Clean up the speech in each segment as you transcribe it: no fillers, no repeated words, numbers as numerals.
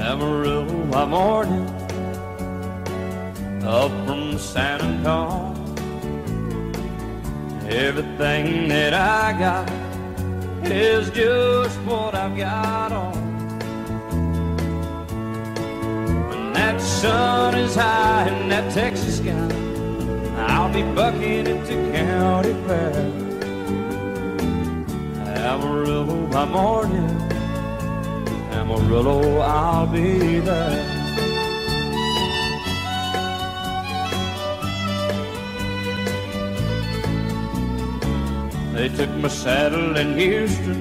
Amarillo by morning, up from San Antonio. Everything that I got is just what I've got on. When that sun is high in that Texas sky, I'll be bucking at the county fair. Amarillo by morning, Amarillo, I'll be there. They took my saddle in Houston,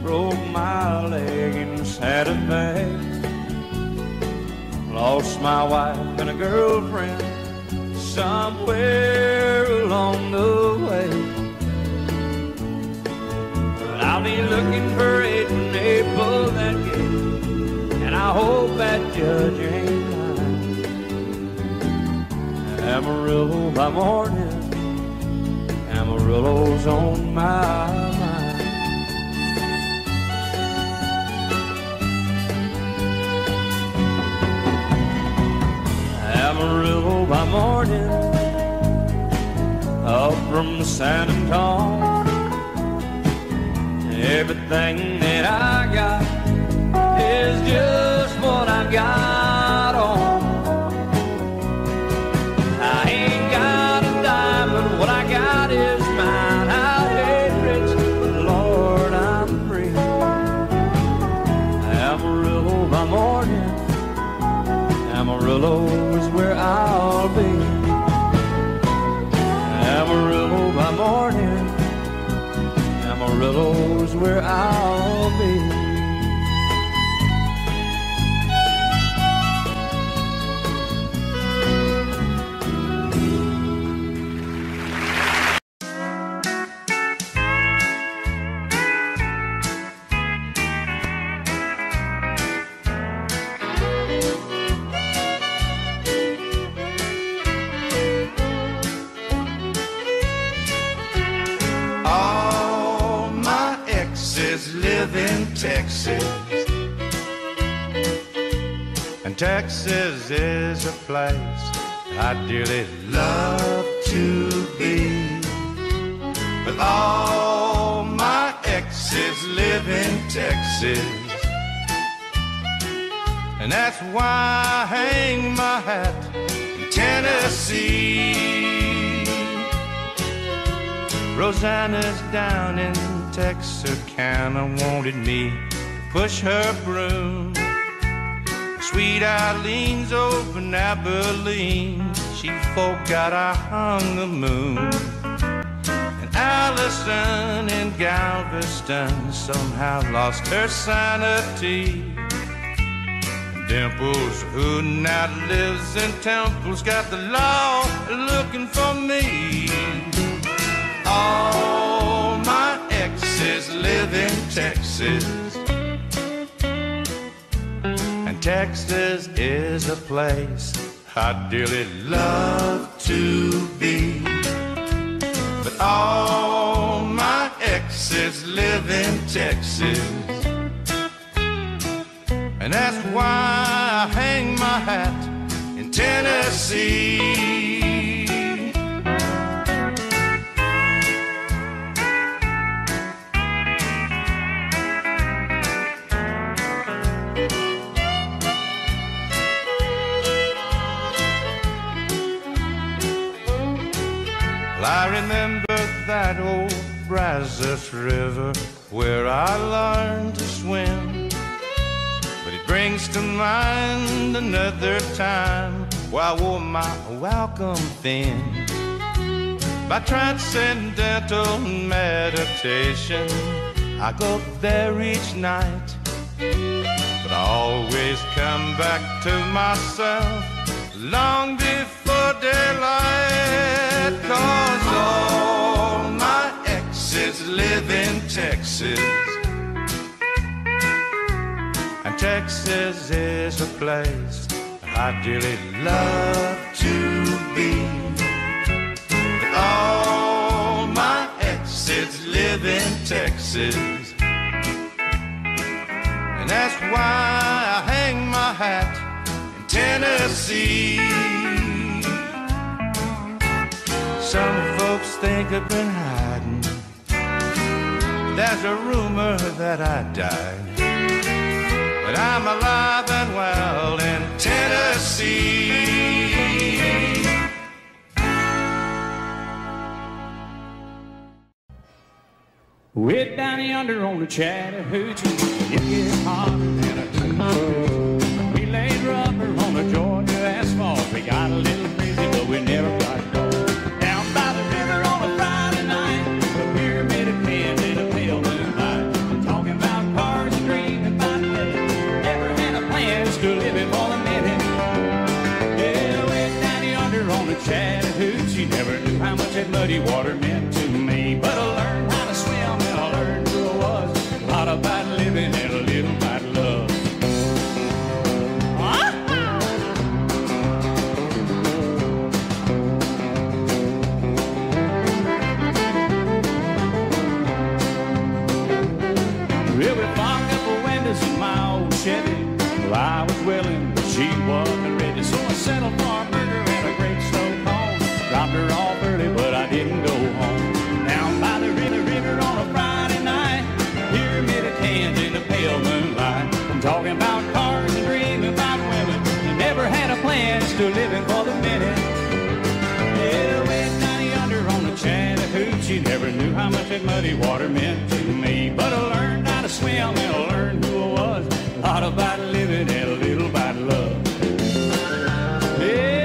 broke my leg in Santa Fe. Lost my wife and a girlfriend somewhere along the way. But I'll be looking for it when they pull that gate, and I hope that judge ain't lying. Amarillo by morning, Amarillo's on my mind. Amarillo by morning, up from San Antonio. Everything that I got is just what I've got on. I ain't got a dime, but what I got is mine. I ain't rich, but Lord, I'm free. Amarillo by morning, Amarillo is where I'll be. Amarillo by morning, Amarillo is where I'll be. Texas, and Texas is a place I dearly love to be. But all my exes live in Texas, and that's why I hang my hat in Tennessee. Rosanna's down in Texarkana wanted me to push her broom. Sweet Eileen's over in Abilene, she forgot I hung the moon. And Allison in Galveston somehow lost her sanity. And Dimples, who now lives in Temple's, got the law looking for me. All my exes live in Texas, and Texas is a place I dearly love to be. But all my exes live in Texas, and that's why I hang my hat in Tennessee. I remember that old Brazos River where I learned to swim, but it brings to mind another time where I wore my welcome thin. By transcendental meditation, I go there each night, but I always come back to myself long before daylight. 'Cause all my exes live in Texas, and Texas is a place I dearly love to be. But all my exes live in Texas, and that's why I hang my hat in Tennessee. Some folks think I've been hiding. There's a rumor that I died, but I'm alive and well in Tennessee. Way down yonder on the Chattahoochee, it gets hotter than a hoochie. We laid rubber on the Georgia asphalt. We got a little crazy, but we never got caught. Down by the river on a Friday night, the pyramid of cans in a pale moonlight. Talking about cars and dreaming about living. Never had a plan, still living for the minute. Yeah, way down yonder on the Chattahoochee, never knew how much that muddy water meant to me. But I learned how to swim and I learned who I was. A lot about living and a little about love. Well, we fogged up the windows in my old Chevy. Well, I was willing, but she wasn't ready. So I settled for a burger and a great snow cone. Dropped her off early, but I didn't go home. Down by the river on a Friday night, pyramid of cans in the pale moonlight. I'm talking about cars and dreaming about women. I never had a plan, still living for the minute. Yeah, way down yonder on the Chattahoochee, never knew how much that muddy water meant to me. But I learned how to swim and I learned who I was. A lot about living and a little about love. Yeah.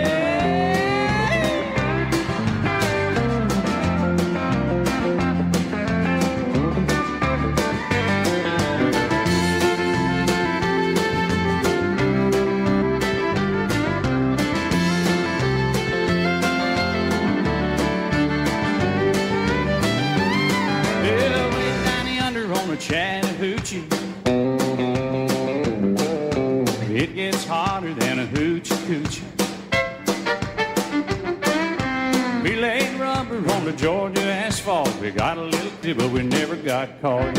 Chattahoochee, it gets hotter than a hoochie coochie. We laid rubber on the Georgia asphalt. We got a little bit, but we never got caught.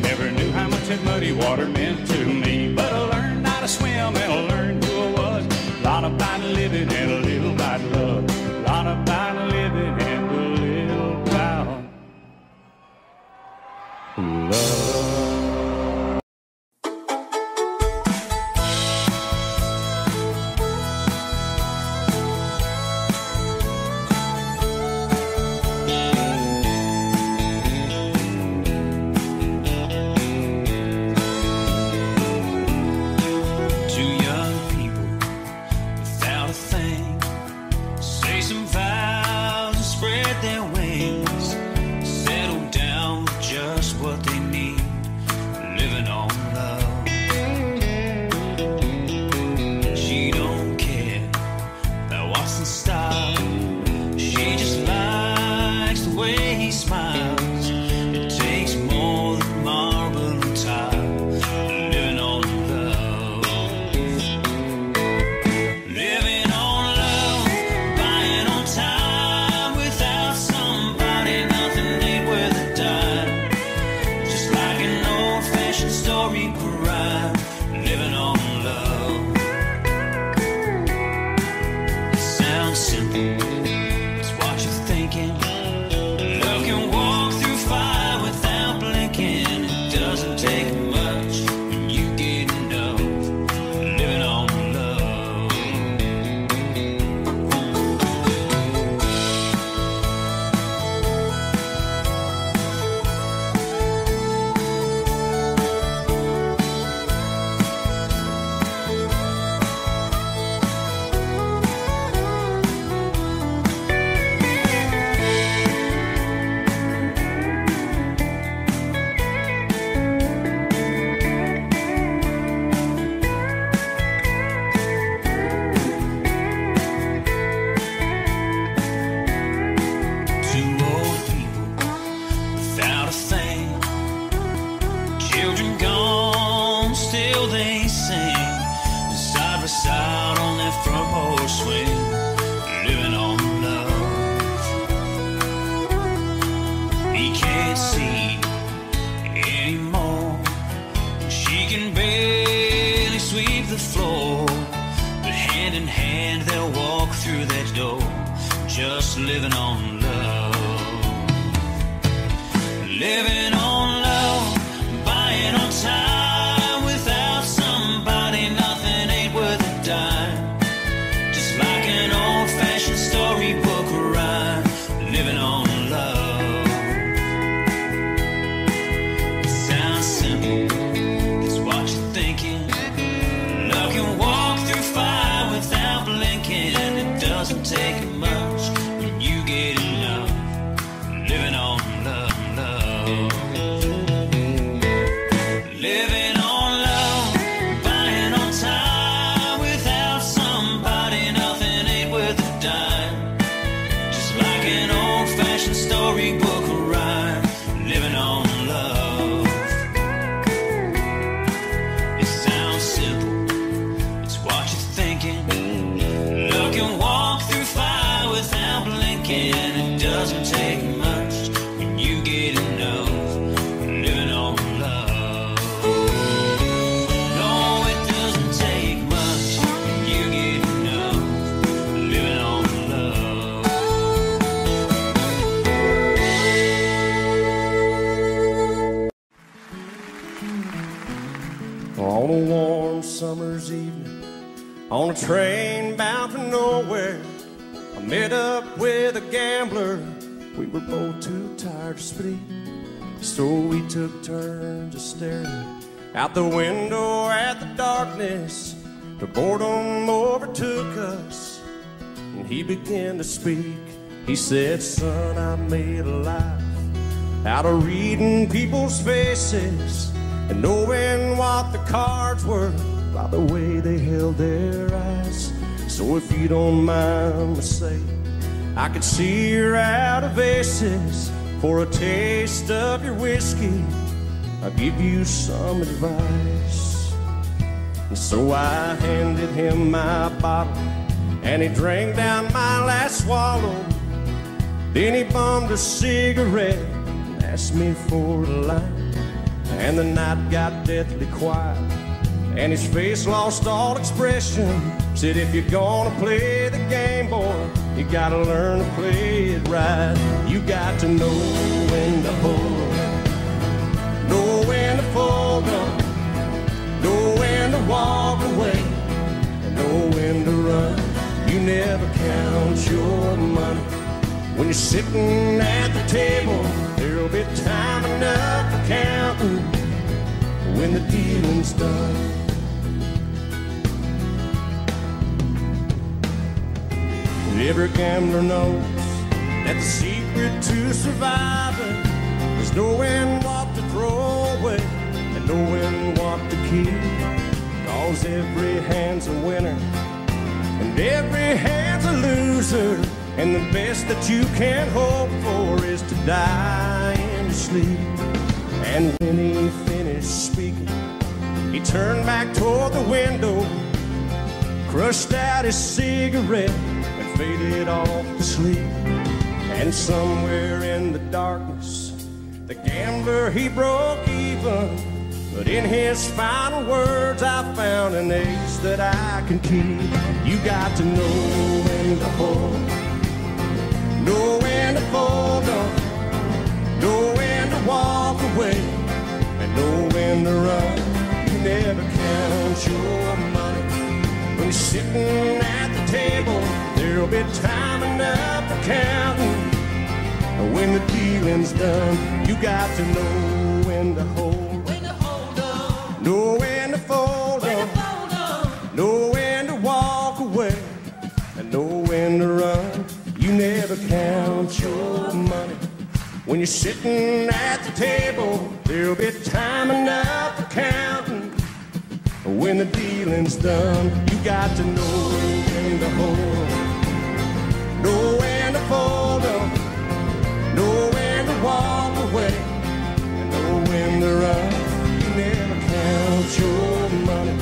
Never knew how much that muddy water meant to me. But I learned how to swim and I learned who I was. A lot about living and a little about love. A lot about living and a little about love. through that door, just living on love. Living on love, buying on time. Without somebody, nothing ain't worth a dime. Just like an old-fashioned storybook rhyme. Living on love. It sounds simple, it's what you're thinking. Love can walk through fire without blinking. It doesn't take much when you get enough. Living on love, love. Living on love, buying on time. Without somebody, nothing ain't worth a dime. Just like an old-fashioned storybook rhyme. Living on love. It sounds simple, it's what you're thinking. Love can walk through fire without blinking. It doesn't take much when you get enough. Living on love. No, it doesn't take much when you get enough. Living on love. On a warm summer's evening, on a train bound for nowhere, I met up with a gambler. We were both too tired to speak, so we took turns of staring out the window at the darkness. The boredom overtook us, and he began to speak. He said, "Son, I made a life out of reading people's faces and knowing what the cards were by the way they held their eyes. So if you don't mind me saying, I could see you're out of aces. For a taste of your whiskey, I'll give you some advice." And so I handed him my bottle, and he drank down my last swallow. Then he bummed a cigarette and asked me for a light. And the night got deathly quiet, and his face lost all expression. Said, "If you're gonna play the game, boy, you gotta learn to play it right. You got to know when to hold up, know when to fold up, know when to walk away, and know when to run. You never count your money when you're sitting at the table. There'll be time enough for counting when the dealing's done." Every gambler knows that the secret to surviving is knowing what to throw away and knowing what to keep. 'Cause every hand's a winner and every hand's a loser, and the best that you can hope for is to die in your sleep. And when he finished speaking, he turned back toward the window, crushed out his cigarette, and faded off to sleep. And somewhere in the darkness, the gambler, he broke even. But in his final words, I found an ace that I can keep. You got to know when to hold, know when to fold up, know when to walk away, and know when to run. You never count your money when you're sitting at the table. There'll be time enough for counting when the dealing's done. You got to know when to hold, know when to fold up, know when to walk away, and know when to run. You never count your money when you're sitting at the table. There'll be time enough for counting when the dealing's done. You got to know when to hold, know when to fold up, know when to walk away, and know when to run. You never count your money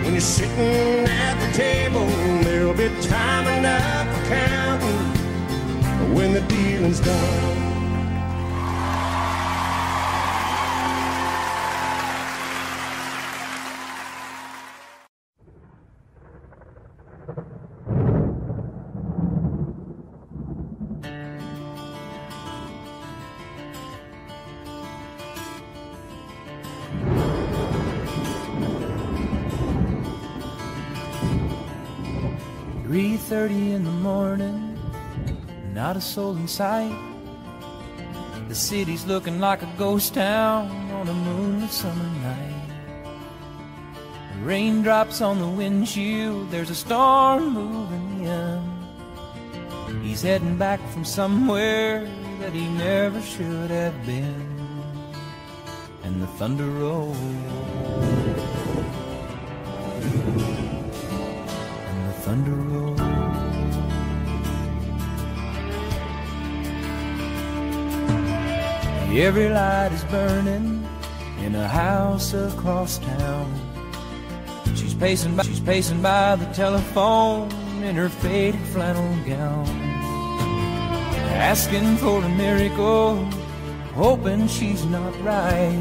when you're sitting at the table. There'll be time enough for counting when the dealing's done. 3:30 in the morning, not a soul in sight. The city's looking like a ghost town on a moonlit summer night. Raindrops on the windshield, there's a storm moving in. He's heading back from somewhere that he never should have been. And the thunder rolls, and the thunder rolls. Every light is burning in a house across town. She's pacing by the telephone in her faded flannel gown, asking for a miracle, hoping she's not right,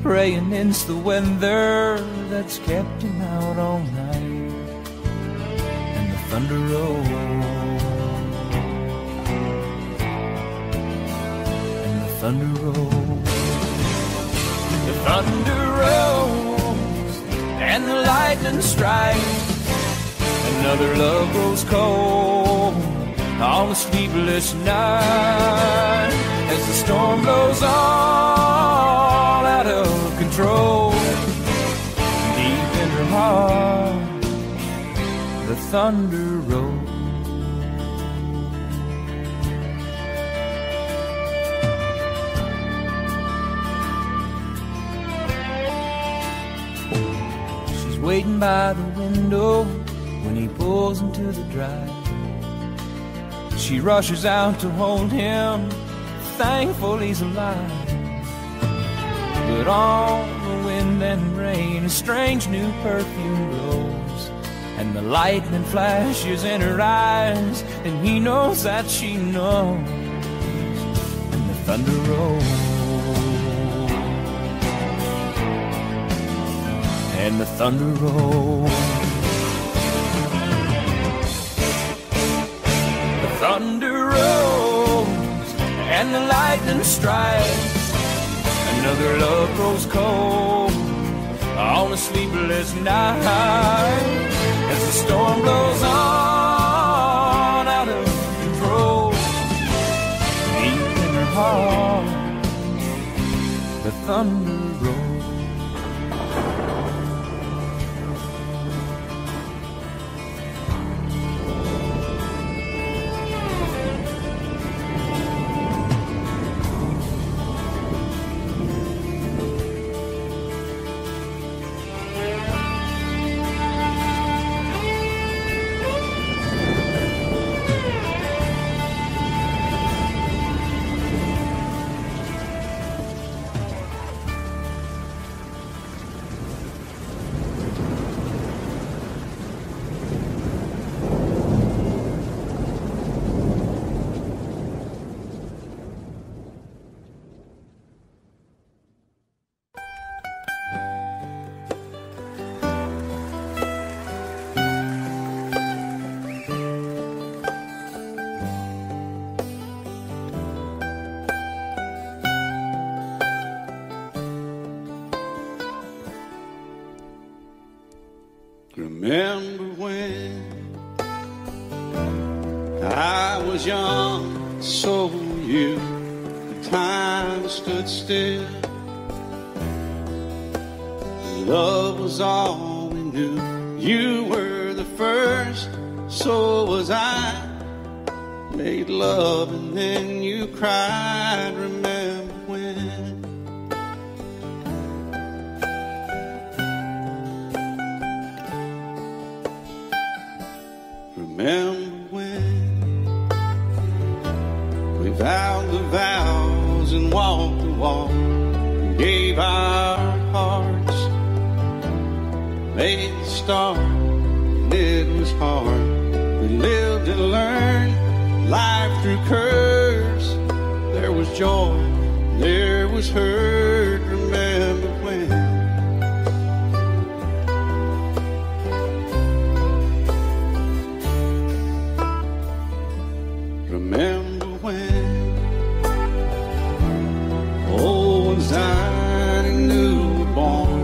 praying it's the weather that's kept him out all night. And the thunder rolls, and the thunder rolls, the thunder rolls, and the lightning strikes. Another love grows cold on a sleepless night, as the storm blows all out of control. Deep in her heart, the thunder rolls. She's waiting by the window when he pulls into the drive. She rushes out to hold him, thankful he's alive. But on the wind and rain, a strange new perfume blows, and the lightning flashes in her eyes, and he knows that she knows. And the thunder rolls, and the thunder rolls. Thunder rolls and the lightning strikes. Another love grows cold on a sleepless night, as the storm blows on out of control. Deep in her heart, the thunder rolls. Remember when I was young, so were you. Time stood still. Love was all we knew. You were the first, so was I. Made love and then you cried. Remember when? Remember when we vowed the vows and walked the walk, and gave our hearts, made the start, and it was hard. We lived and learned life through curves. There was joy, there was hurt. Remember when? Remember when old ones died and new were born,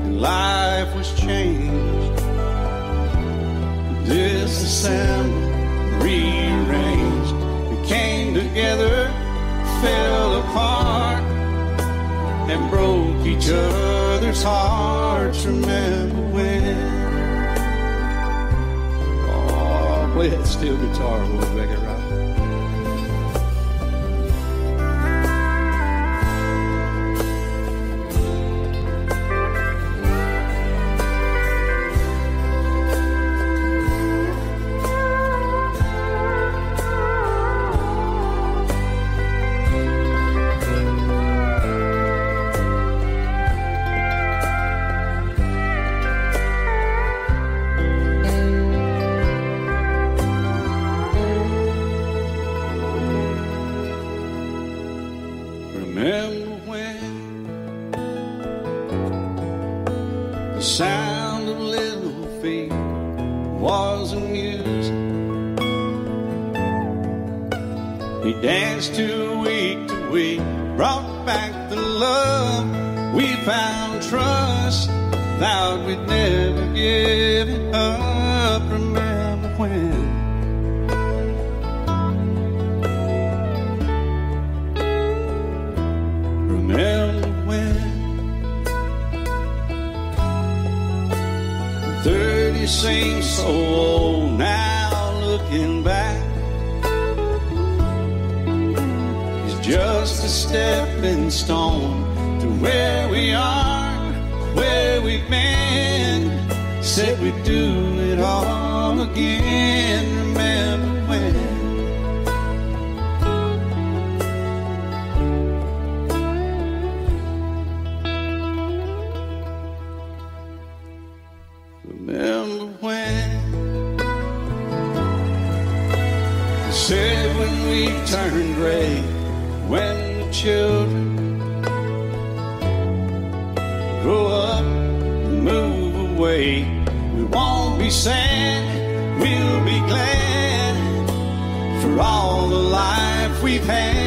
and life was changed. This and broke each other's hearts. Remember when? Oh, play that steel guitar, we'll make it right. Remember when the sound of little feet was amusing? He danced to week, brought back the love we found, trust, vowed we'd never give it up. Remember when? Remember when 30 seems so old now, looking back. It's just a stepping stone to where we are, where we've been. Said we'd do it all again. Remember when? Remember when? They said when we turn gray, when the children grow up and move away, we won't be sad, we'll be glad for all the life we've had.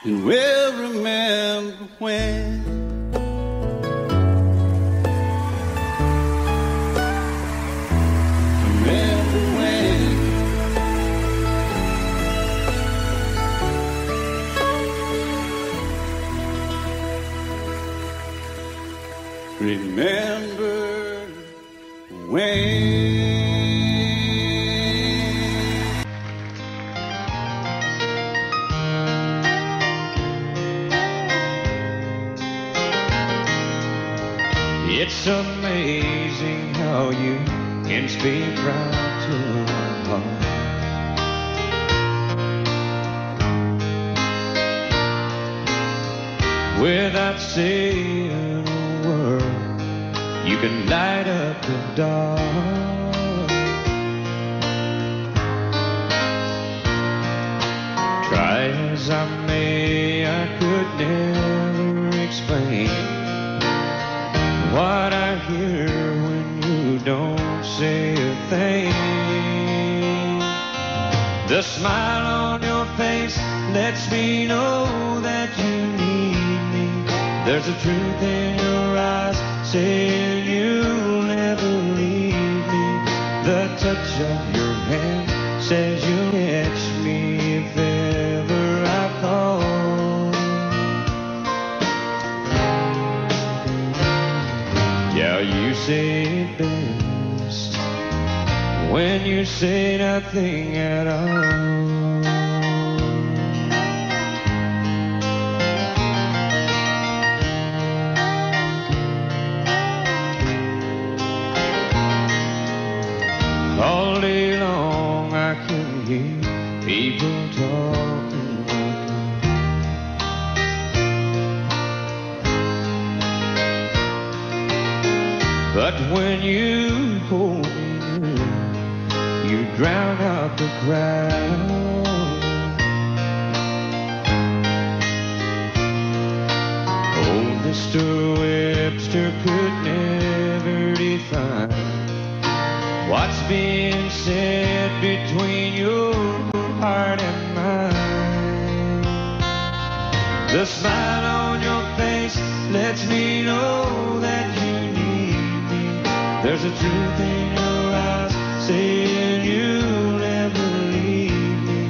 And we'll remember when. Remember when. Remember when. It's amazing how you can speak right to my heart. Without saying a word, you can light up the dark. Try as I may, I could never explain what I hear when you don't say a thing. The smile on your face lets me know that you need me. There's a truth in your eyes saying you'll never leave me. The touch of your hand says you'll catch me if ever I fall. Yeah, you say it best when you say nothing at all. All day long I can hear people talking like that. But when you hold me near, you drown out the crowd. Oh, Mr. Webster could never define what's being said between your heart and mine. The smile on your face lets me know that you need me. There's a truth in your eyes saying you'll never leave me.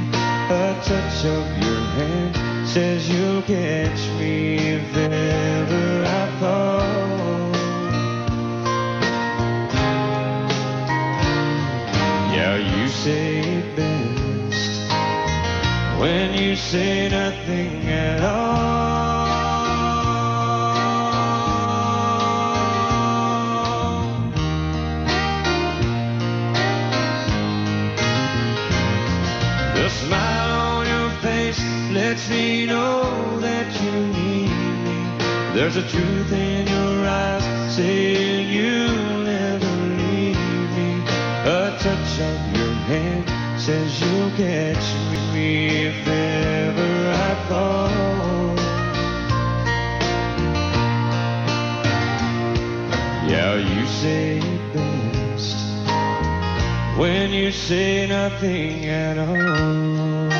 A touch of your hand says you'll catch me if ever I fall. Yeah, you say it best when you say nothing at all. The smile on your face lets me know that you need me. There's a truth in your eyes saying you'll never leave me. A touch of your hand says you'll catch me if ever I fall. Yeah, you say it best when you say nothing at all.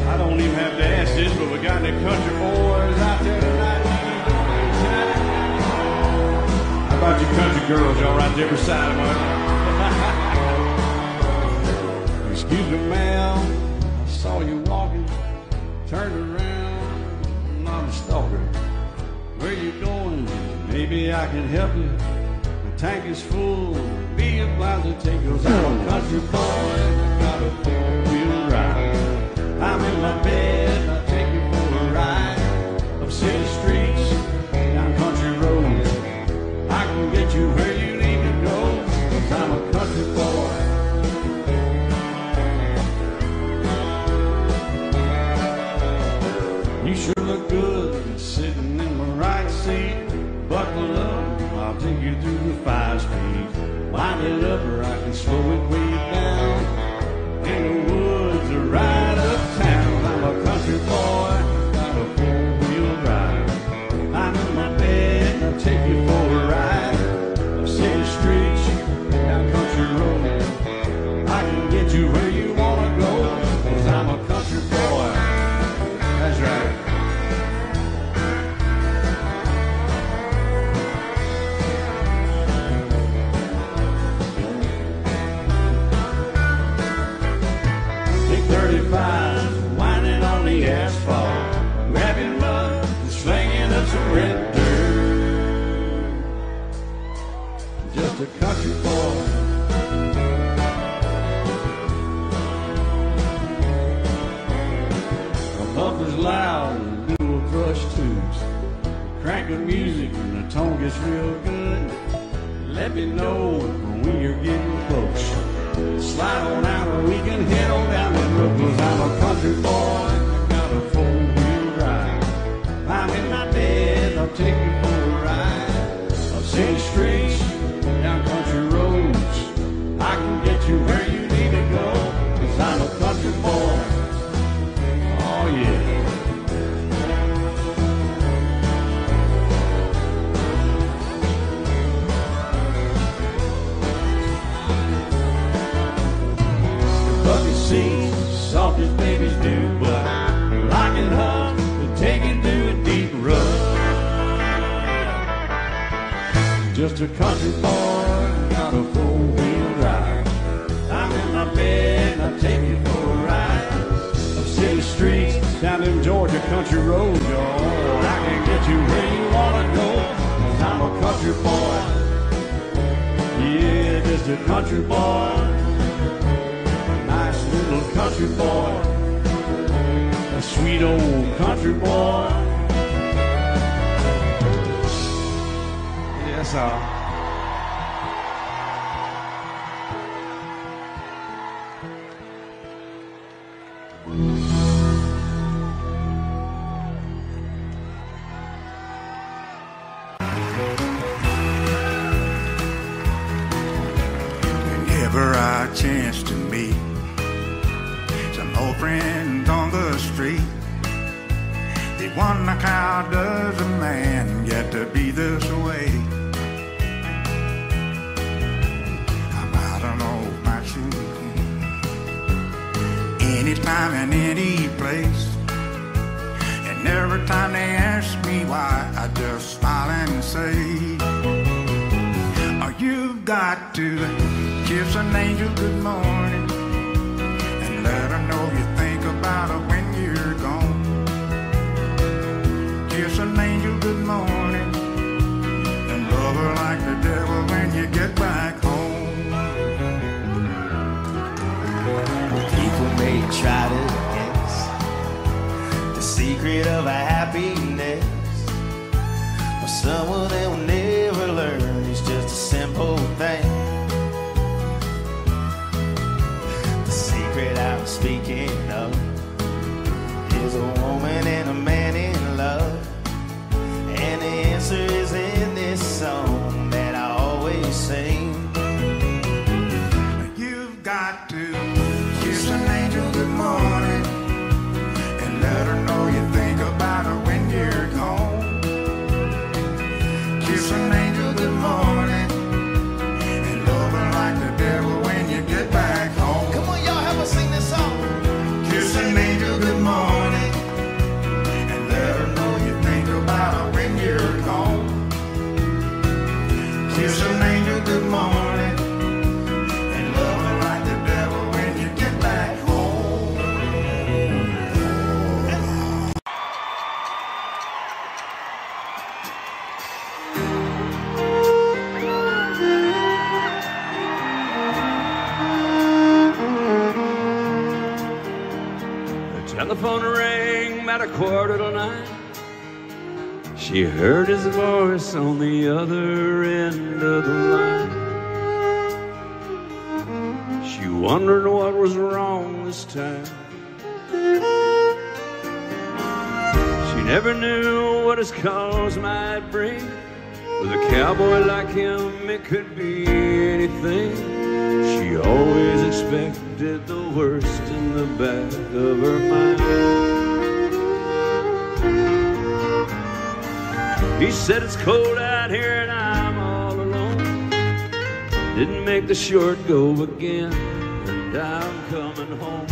I don't even have to ask this, but we got any country boys out there tonight? How about you country girls? Y'all right there beside them, huh? Excuse me, ma'am. I saw you walking, turned around, I'm not a stalker. Where you going? Maybe I can help you. The tank is full, be obliged to take yours. I'm a country boy, got a four-wheel drive. I'm in my bed, I'll take you for a ride. Up city streets, down country roads. I can get you where you need to go, 'cause I'm a country boy. You sure look good sitting in my right seat. Buckle up, I'll take you through the 5-speed. Wind it up or I can slow it way down. In the woods or right uptown. I'm a country boy, got a four-wheel drive. I'm in my bed, I'll take you for a ride. Up city streets, down country road. I can get you where you wanna go, 'cause I'm a country boy. That's right. Big 35, whining on the asphalt, grabbing mud and slinging up some red dirt. Just a country boy. My muffler's loud and dual crush tubes. Crank the music and the tone gets real good. Let me know when you're getting close. Slide on out and we can head on down the road, 'cause I'm a country boy, got a four-wheel drive. I'm in my bed, I'll take you for a ride. Up city streets, down country roads. I can get you where you need to go, 'cause I'm a country boy. Oh yeah. Bucket seats, soft as babies do, but lock it up and take it through a deep rut. Just a country boy, got a four-wheel drive. I'm in my bed, I'll take you for a ride. Up city streets, down them Georgia country roads, y'all. I can get you where you wanna go, 'cause I'm a country boy. Yeah, just a country boy. Nice little country boy, a sweet old country boy. Yes, sir. Whenever I chance to meet some old friends on the street, wonder how does a man get to be this way? I'm out on old my shoes, anytime and any place. And every time they ask me why, I just smile and say, oh, you've got to kiss an angel good morning and let her know you think about her when you're gone. Kiss an angel good morning and love her like the devil when you get back home. People may try to guess the secret of a happiness, but someone they will never learn is just a simple thing. The secret I'm speaking of is a woman and a man in love, and the answer is in this song that I always sing. You've got to kiss an angel good morning and let her know you think about her when you're gone. Kiss an angel good morning and love her like the devil when you get back home. Come on, y'all, help us sing this song. Kiss an angel good morning and let her know you think about her when you're gone. Kiss an angel good morning and love her like the devil when you get back home. The telephone rang about 9:15. She heard his voice on the other end of the line. She wondered what was wrong this time. She never knew what his cause might bring. With a cowboy like him, it could be anything. She always expected the worst in the back of her mind. He said it's cold out here and I'm all alone. Didn't make the short go again, and I'm coming home.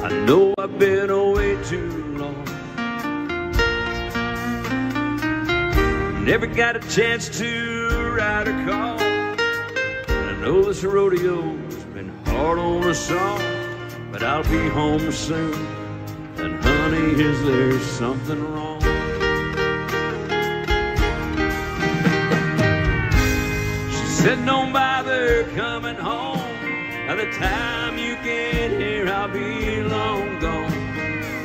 I know I've been away too long. Never got a chance to ride or call. And I know this rodeo's been hard on us all, but I'll be home soon. And honey, is there something wrong? She said, don't bother coming home. By the time you get here, I'll be long gone.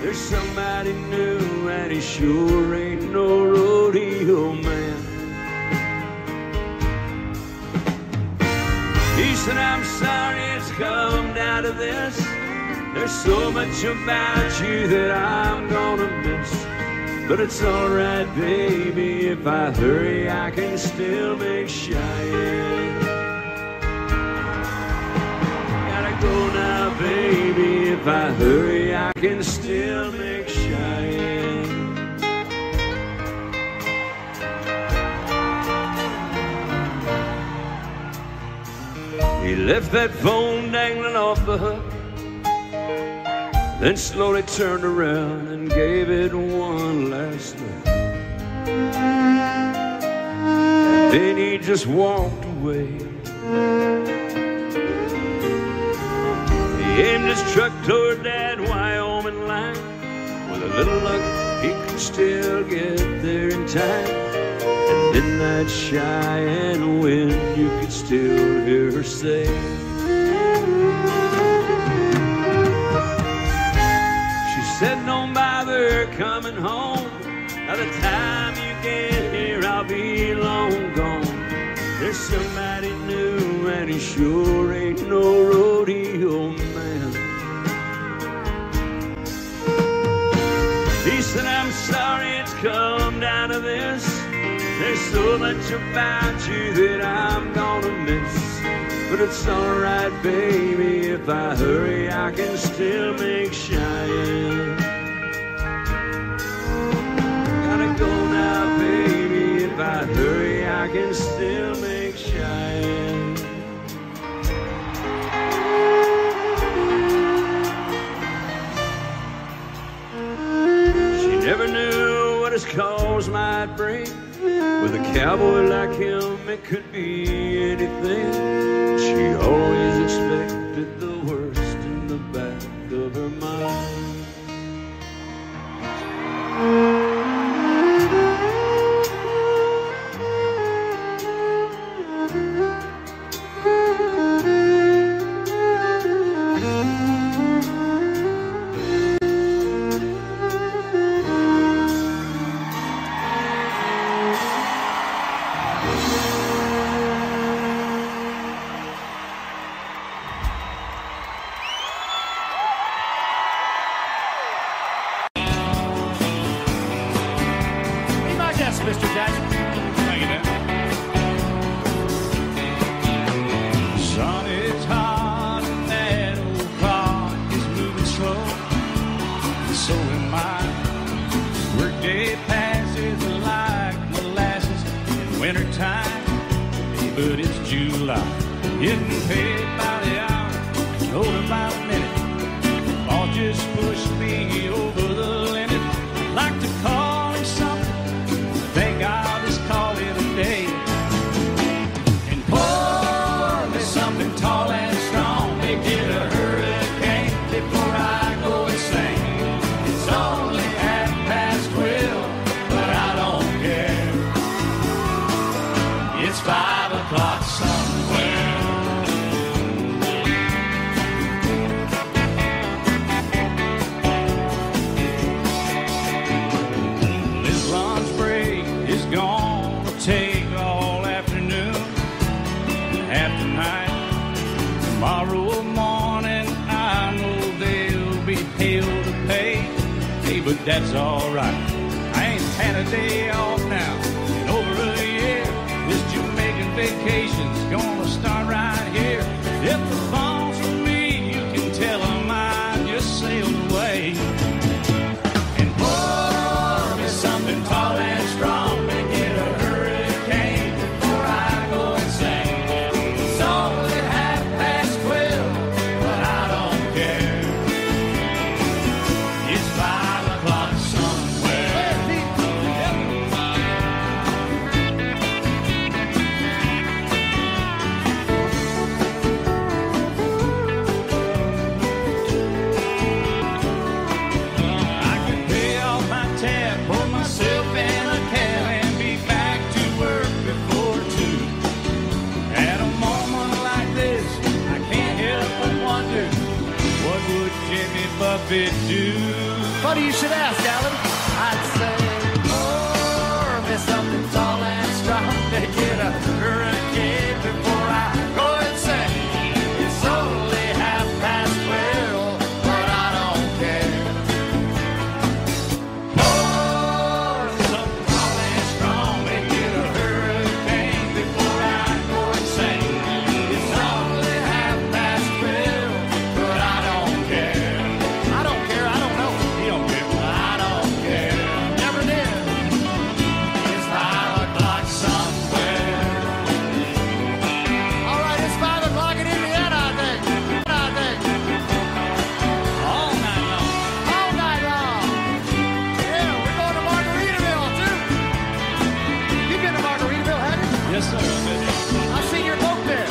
There's somebody new, and he sure ain't no rodeo man. He said, I'm sorry it's come down to this. There's so much about you that I'm gonna miss. But it's alright, baby, if I hurry, I can still make Cheyenne. Gotta go now, baby, if I hurry, I can still make Cheyenne. He left that phone dangling off the hook, then slowly turned around and gave it one last look. And then he just walked away. He aimed his truck toward that Wyoming line. With a little luck, he could still get there in time. And in that Cheyenne wind, you could still hear her say, said, don't bother coming home. By the time you get here, I'll be long gone. There's somebody new, and he sure ain't no rodeo man. He said, I'm sorry it's come down to this. There's so much about you that I'm gonna miss. But it's alright, baby, if I hurry, I can still make Cheyenne. might bring. With a cowboy like him, it could be anything. She always expected the worst in the back of her mind. Mr. Jackson. Thank you, Dan. Son, it's hot and that old clock is moving slow. So am I. Workday passes like molasses in wintertime. But it's July. Getting paid by the hour, told by the minute. All just pushed me over the limit. I'd like to call him something. Think I'll just call it a day. And pour me something tall and strong. Make it a hurricane before I go insane. It's only 12:30, but I don't care. It's 5 o'clock somewhere. Gonna take all afternoon, half tonight. Tomorrow morning, I know they'll be hell to pay. Hey, but that's alright. I ain't had a day off now in over a year. This Jamaican vacation's gonna start right here. If the phone's for me, you can tell them I just sailed away. And pour me something tall and strong. Buffett do? Funny you should ask, Alan. I'd say, pour me something tall and strong. Make it a hurricane before I go insane. It's only 12:30, but I don't care. Pour me something tall and strong. Make it a hurricane before I go insane. It's only 12:30, but I don't care. Yes, sir. I've seen your boat there.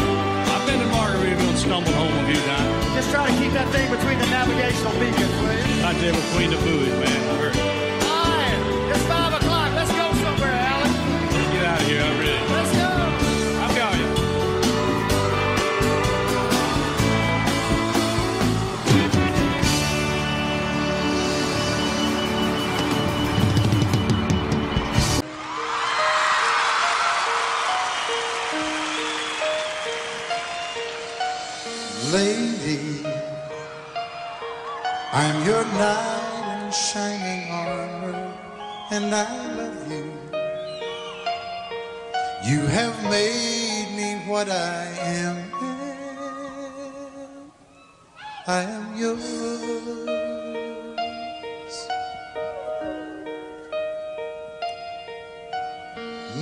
I've been to Margaritaville and stumbled home a few times. Just try to keep that thing between the navigational beacons, will you? Right there between the buoys, man. I heard. All right, it's 5 o'clock. Let's go somewhere, Alan. Let's get out of here. I'm ready. Let's go. I'm going. Lady, I'm your knight in shining armor, and I love you. You have made me what I am. I am yours.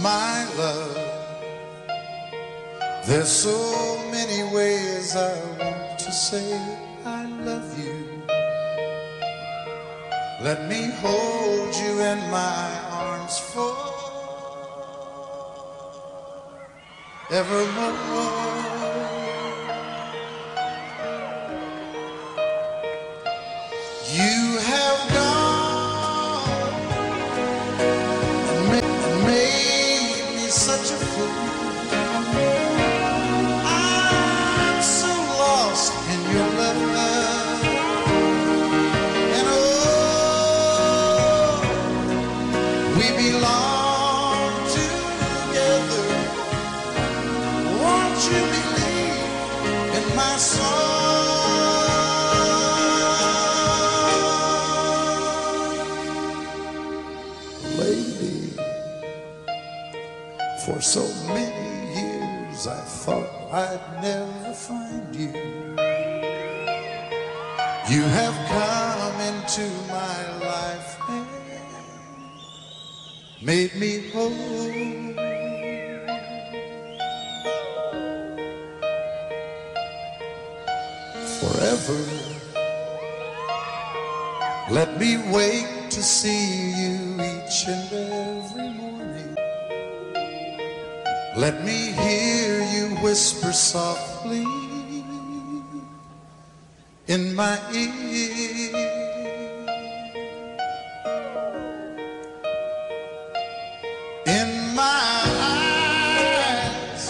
My love, there's so many ways I want to say I love you. Let me hold you in my arms for evermore. You have gone and made me such a fool. I'm so lost in your love, and oh, we belong together. Won't you believe in my song? Lady, for so many years I thought I'd never find you. You have come into my life and made me whole. Forever, let me wake to see you each and every morning. Let me hear you whisper softly in my ear. In my eyes,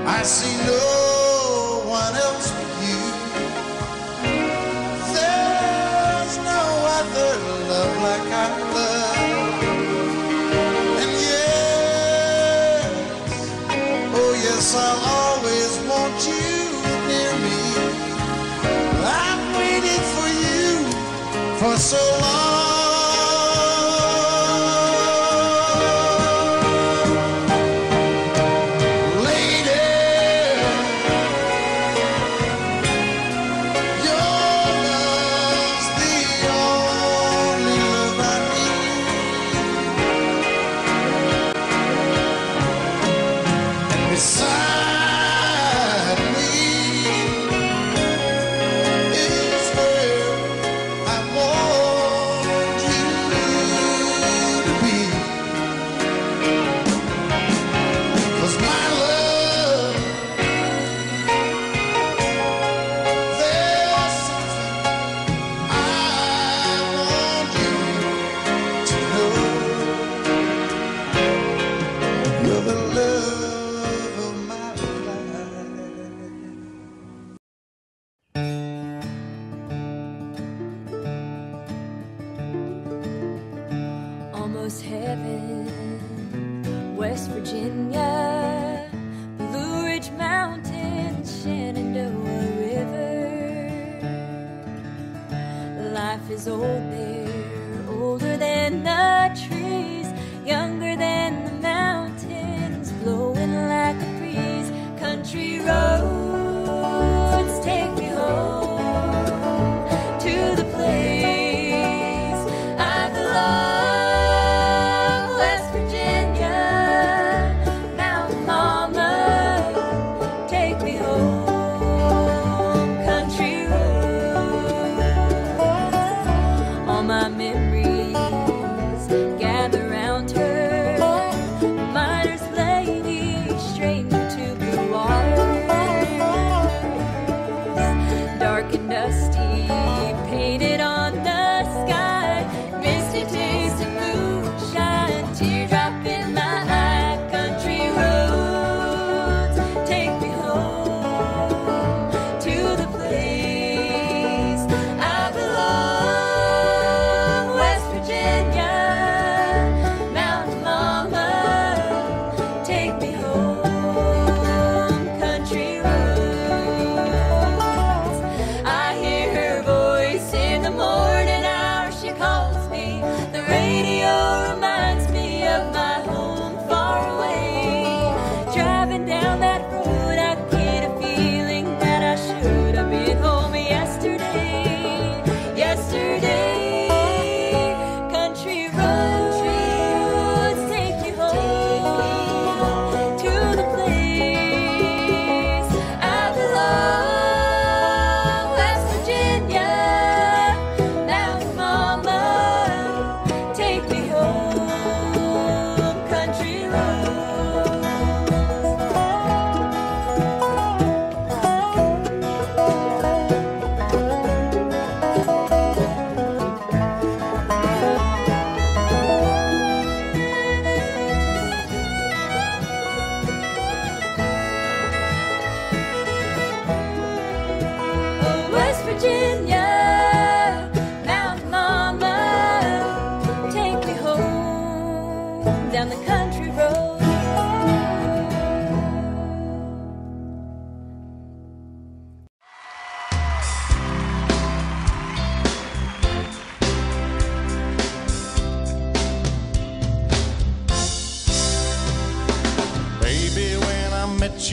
I see no one else but you. There's no other love like I love. And yes, oh yes, I'll always want you near me. I've waited for you for so long. Lady, your love's the only love I need. And beside me is where I want you to be. 'Cause my love, there's something I want you to know. You're the love of my life. Almost heaven, West Virginia, Blue Ridge Mountains, Shenandoah River. Life is old there, older than the trees, younger than the mountains, blowing like a breeze. Country roads take me home to the place I belong. West Virginia, Mountain Mama, take me home. Country roads, all my memories gather round her. Miners lady, stranger to blue water.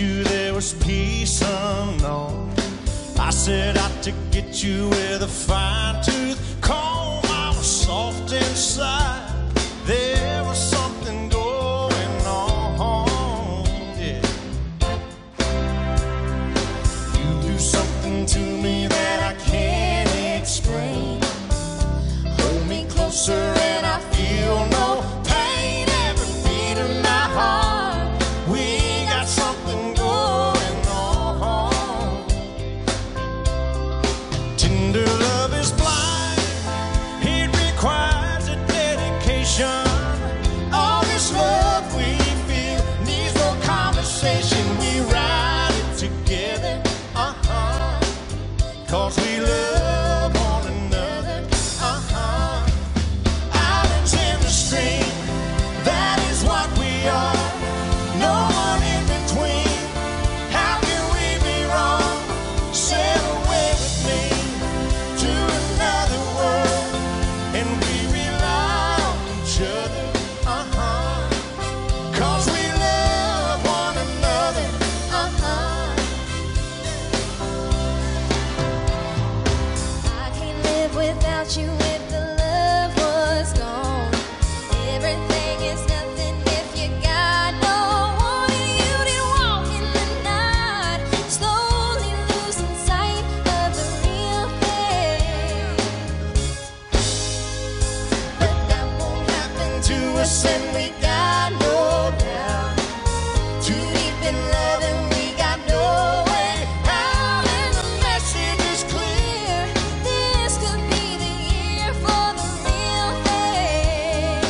you there was peace unknown. I set out to get you with a fine-tooth comb. I was soft inside. There was something going on, yeah. You do something to me that I can't explain. Hold me closer and I feel no pain. Every beat of my heart, we got something going on. Tender love is blind, it requires a dedication. All this love we feel needs no conversation. We ride it together, cause we love one another, Islands in the stream, that is what we are. No one in between. How can we be wrong? Sail away with me to another world, and we rely on each other, cause we love one another, I can't live without you if the love was gone. Everything is nothing if you got no one. You did walk in the night, slowly losing sight of the real thing. But that won't happen to us, and we got no doubt. Too deep in love and we got no way out, and the message is clear. This could be the year for the real thing.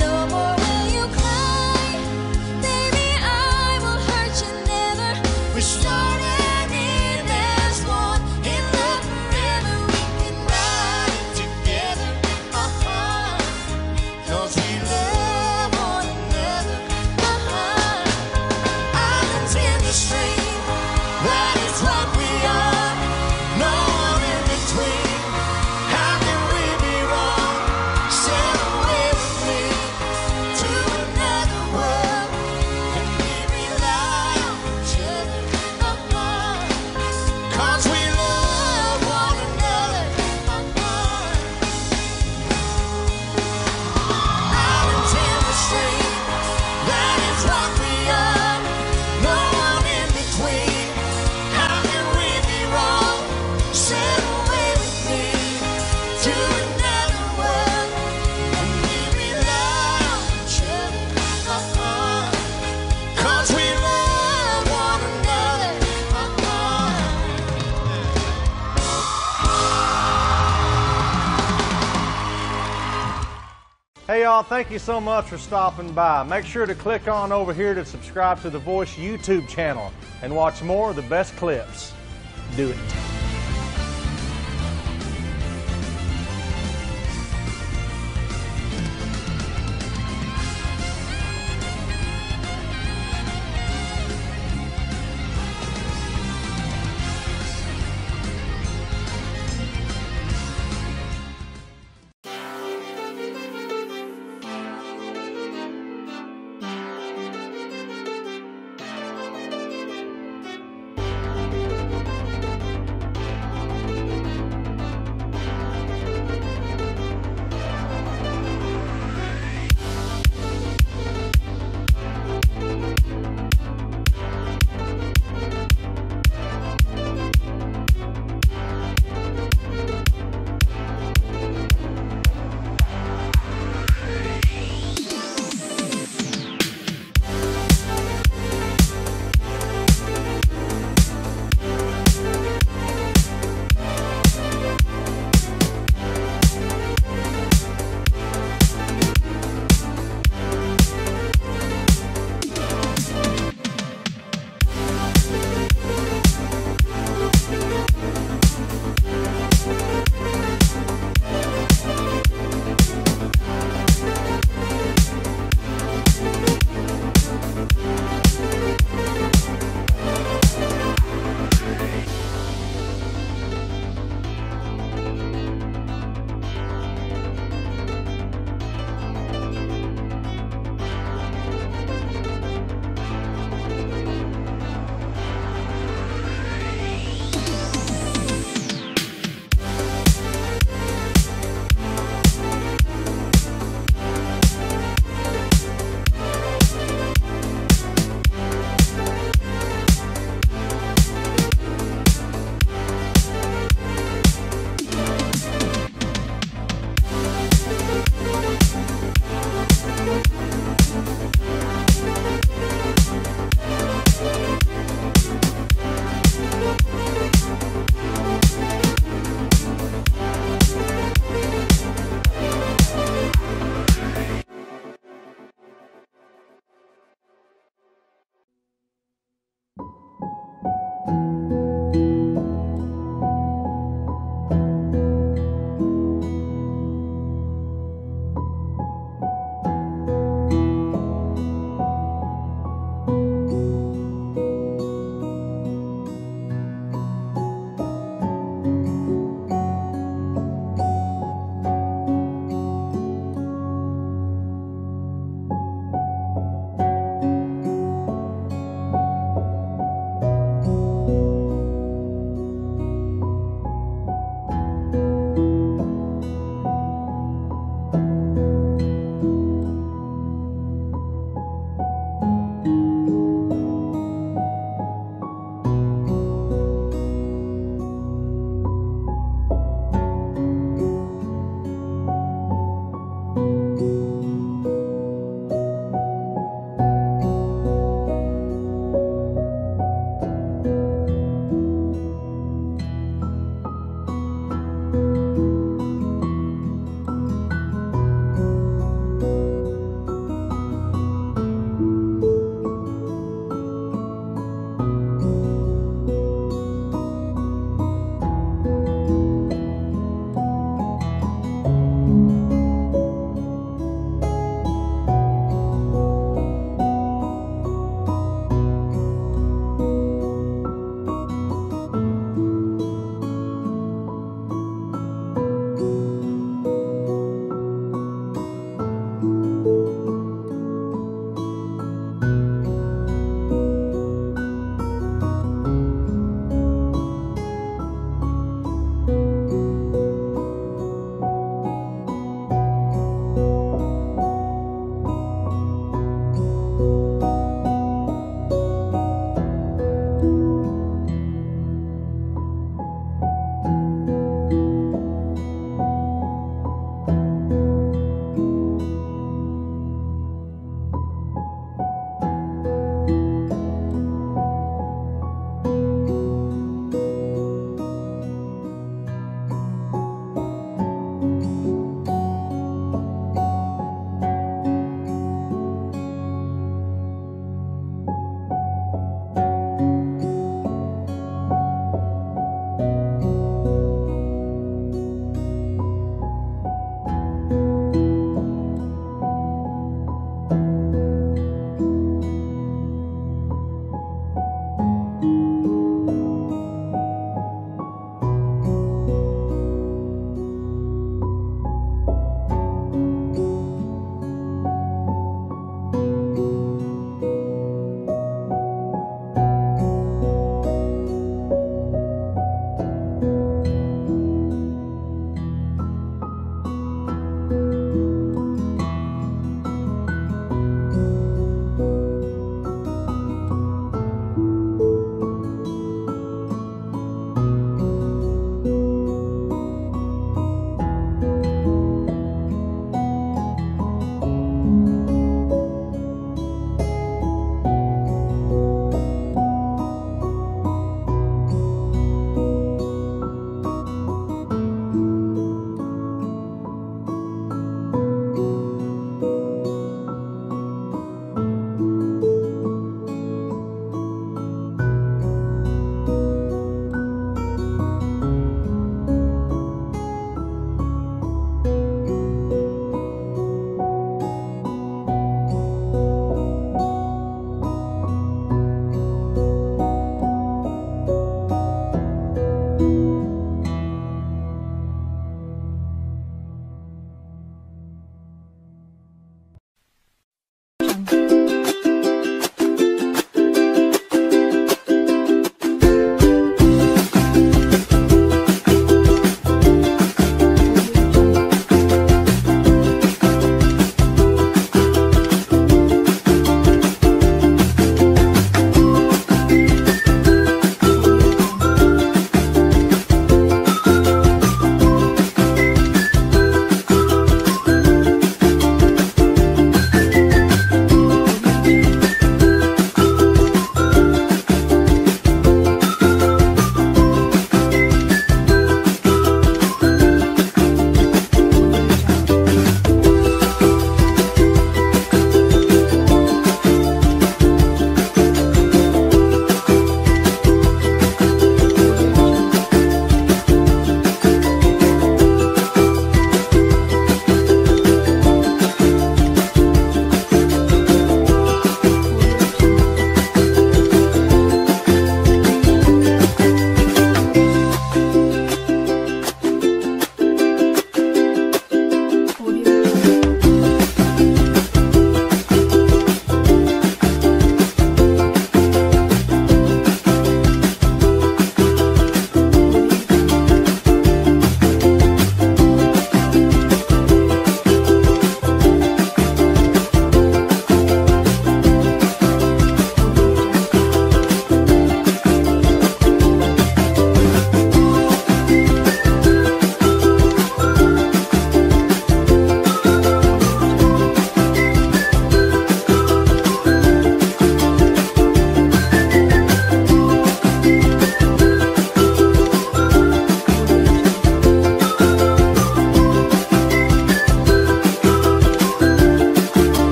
No more will you cry, baby, I will hurt you never. We started in as one, in love forever. We can ride it together, cause we love one another, Islands in the stream, that is what we are. No one in between. How can we be wrong? Sail away with me to another world, and we rely on each other, cause we love one another, Islands in the stream, that is what we are. No one in between. How can we be wrong? Sail away with me to another world, and we rely on each other, cause we love one another, Hey y'all, thank you so much for stopping by. Make sure to click on over here to subscribe to the Voice YouTube channel and watch more of the best clips. Do it.